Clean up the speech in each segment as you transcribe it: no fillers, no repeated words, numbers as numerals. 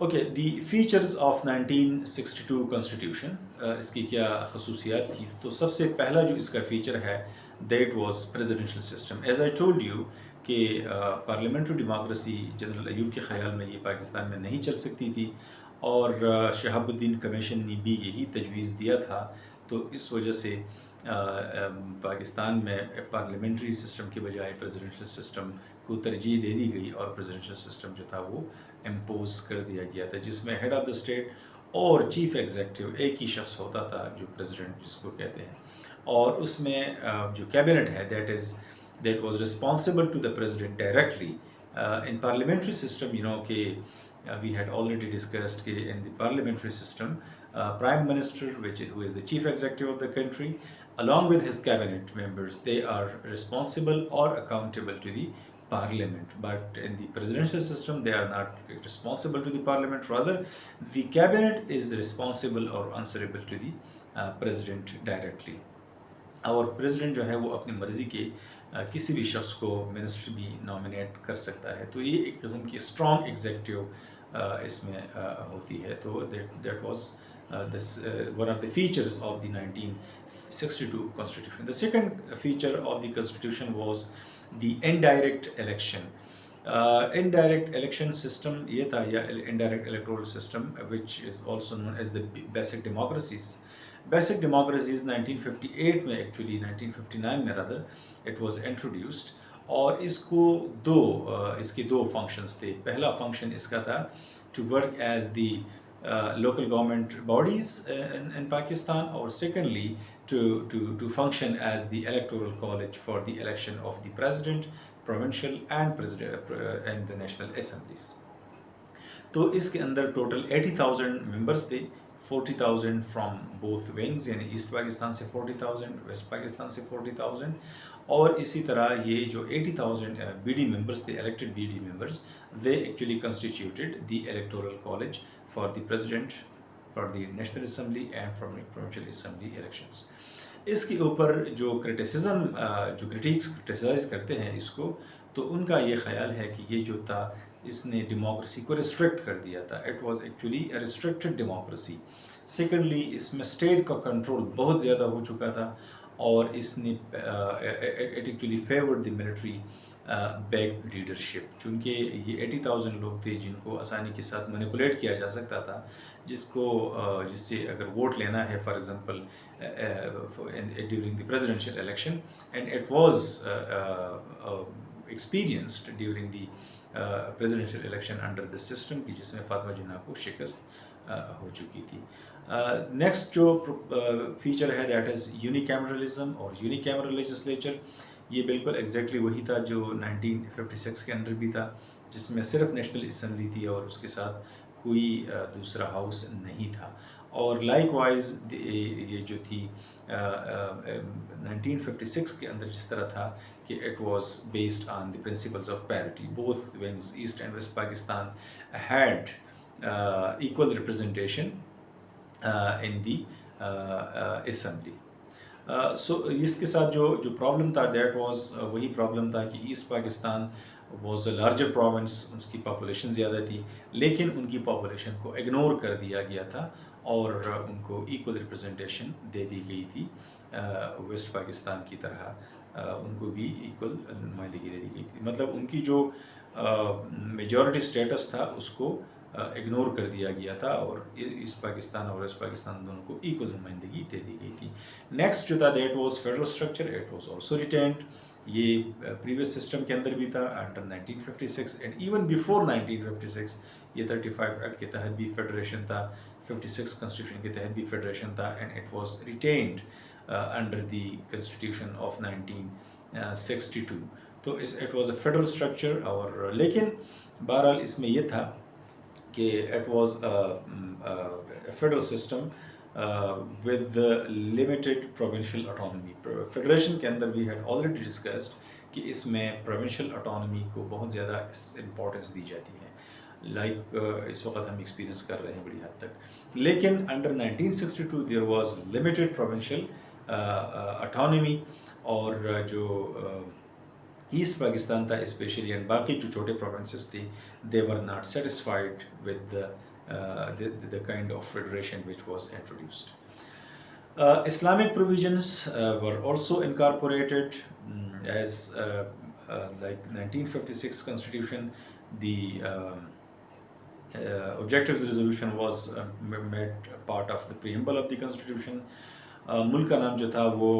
Okay, the features of 1962 constitution, इसकी क्या खसूसियात थी? तो सबसे पहला जो इसका फ़ीचर है, that was presidential system. As I told you कि पार्लियामेंट्री डेमोक्रेसी जनरल अयूब के ख़्याल में ये पाकिस्तान में नहीं चल सकती थी, और शहाबुद्दीन कमीशन ने भी यही तजवीज़ दिया था। तो इस वजह से पाकिस्तान में पार्लियामेंट्री सिस्टम के बजाय प्रेसिडेंशियल सिस्टम को तरजीह दे दी गई, और प्रेसिडेंशियल सिस्टम जो था वो इम्पोज कर दिया गया था, जिसमें हेड ऑफ़ द स्टेट और चीफ एग्जीक्यूटिव एक ही शख्स होता था, जो प्रेसिडेंट जिसको कहते हैं। और उसमें जो कैबिनेट है, that was responsible to the president directly. In parliamentary system, you know कि we had already discussed कि in the parliamentary system, prime minister, who is the chief executive of the country, along with his cabinet members, they are responsible or accountable to the parliament. But in the presidential system, they are not responsible to the parliament. Rather, the cabinet is responsible or answerable to the president directly. और president जो है वो अपनी मर्ज़ी के किसी भी शख्स को मिनिस्टर भी नॉमिनेट कर सकता है। तो ये एक किस्म की स्ट्रॉन्ग एग्जीक्यूटिव इसमें होती है। तो that was this one of the features of the 1962 constitution. The second feature of the constitution was the indirect election. Indirect election system ये था, या indirect electoral system, which is also known as the basic democracies. Basic democracies 1958 में, actually 1959 में rather, it was introduced. और इसके दो functions थे। पहला फंक्शन इसका था to work as the local government bodies in Pakistan, और secondly to function as the electoral college for the election of the president, provincial and the national assemblies. तो इसके अंदर टोटल 80,000 मेंबर्स थे, 40,000 फ्रॉम बोथ विंग्स, यानी east Pakistan से 40,000, waste Pakistan से 40,000। और इसी तरह ये जो 80,000 बीडी मेंबर्स थे, elected BD members, they actually constituted the electoral college for the president, for the national assembly and for provincial assembly elections. इसके ऊपर जो क्रिटिक्स क्रिटिसाइज़ करते हैं इसको, तो उनका ये ख्याल है कि ये जो था, इसने डेमोक्रेसी को रिस्ट्रिक्ट कर दिया था। It was actually a restricted democracy. Secondly, इसमें स्टेट का कंट्रोल बहुत ज़्यादा हो चुका था, और इसने it actually favoured the military back leadership. चूँकि ये 80,000 लोग थे जिनको आसानी के साथ मैनिपुलेट किया जा सकता था, जिससे अगर वोट लेना है, for example during the presidential election, and it was experienced during the presidential election under this system, कि जिसमें फातिमा जिन्ना को शिकस्त हो चुकी थी। नेक्स्ट जो फीचर है, दैट इज़ यूनिकैमरलिज्म और यूनिकैमरल लेजिस्लेचर। ये बिल्कुल एग्जैक्टली वही था जो 1956 के अंदर भी था, जिसमें सिर्फ नेशनल असम्बली थी और उसके साथ कोई दूसरा हाउस नहीं था। और लाइकवाइज ये जो थी 1956 के अंदर जिस तरह था कि it was based on the principles of parity, both wings, East and West Pakistan, had equal representation in the assembly. So इसके साथ जो प्रॉब्लम था, दैट वाज वही प्रॉब्लम था कि east Pakistan was a larger province, उसकी पॉपुलेशन ज़्यादा थी, लेकिन उनकी पॉपुलेशन को इग्नोर कर दिया गया था, और उनको इक्वल रिप्रेजेंटेशन दे दी गई थी वेस्ट पाकिस्तान की तरह। उनको भी इक्वल नुमाइंदगी दे दी गई थी। मतलब उनकी जो मेजॉरिटी स्टेटस था उसको इग्नोर कर दिया गया था, और ईस्ट पाकिस्तान और वेस्ट पाकिस्तान दोनों को इक्वल नुमाइंदगी दे दी गई थी। नेक्स्ट जो था, that was federal structure. It was also retained. ये प्रीवियस सिस्टम के अंदर भी था अंडर 1956, एंड इवन बिफोर 1956 ये 35 एक्ट के तहत भी फेडरेशन था, 56 कॉन्स्टिट्यूशन के तहत भी फेडरेशन था, and it was retained under the constitution of 1962। तो it was a federal structure. और लेकिन बहरहाल इसमें यह था कि it was a federal system with limited provincial autonomy। Federation के अंदर वी हैड ऑलरेडी डिस्कस्ड कि इसमें प्रोविंशियल ऑटोनॉमी को बहुत ज़्यादा इम्पोर्टेंस दी जाती है, लाइक इस वक्त हम एक्सपीरियंस कर रहे हैं बड़ी हद तक। लेकिन under 1962 there was limited provincial autonomy, और जो ईस्ट पाकिस्तान था स्पेशली, एंड बाकी जो छोटे प्रोविंसेस थे, they were not satisfied with the kind of federation which was introduced. Islamic provisions were also incorporated as like 1956 constitution. The objectives resolution was made part of the preamble of the constitution. मुल्क का नाम जो था वो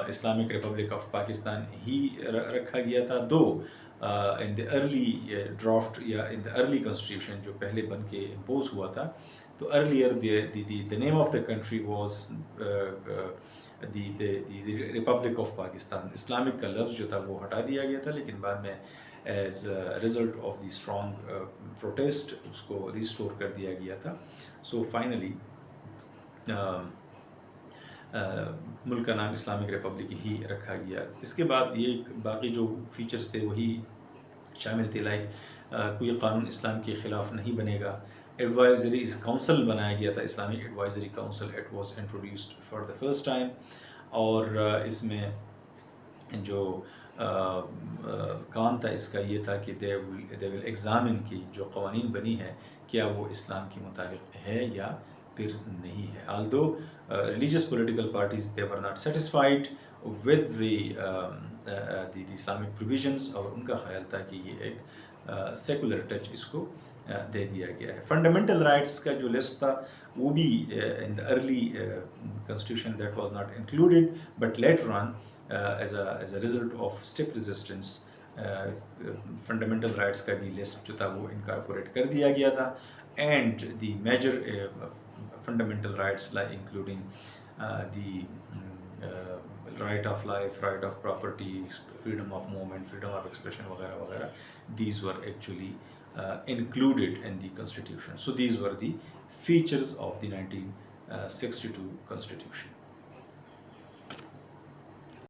Islamic Republic of Pakistan ही रखा गया था. दो इन द अर्ली ड्राफ्ट या इन द अर्ली कॉन्स्टिट्यूशन जो पहले बन के इम्पोज हुआ था, तो earlier the name of the country was the Republic of Pakistan. Islamic का लफ्ज़ जो था वो हटा दिया गया था, लेकिन बाद में as result of the strong protest उसको रिस्टोर कर दिया गया था. सो फाइनली मुल्क का नाम इस्लामिक रिपब्लिक ही रखा गया. इसके बाद ये बाकी जो फीचर्स थे वही शामिल थे, लाइक कोई कानून इस्लाम के ख़िलाफ़ नहीं बनेगा. एडवाइजरी काउंसिल बनाया गया था, Islamic advisory council. It was introduced for the first time. और इसमें जो काम था इसका ये था कि दे विल एग्ज़ामिन की जो क़वानीन बनी है क्या वो इस्लाम के मुताबिक है या फिर नहीं है. Although religious political parties they were not satisfied with the Islamic provisions, और उनका ख्याल था कि ये एक सेकुलर टच इसको दे दिया गया है. फंडामेंटल राइट्स का जो लिस्ट था वो भी in the early constitution that was not included, but later on as a result of stiff resistance fundamental rights का भी लिस्ट जो था वो इनकॉर्पोरेट कर दिया गया था. And the major fundamental rights like including the right of life, right of property, freedom of movement, freedom of expression वगैरह वगैरह, these were actually included in the constitution. So these were the features of the 1962 constitution.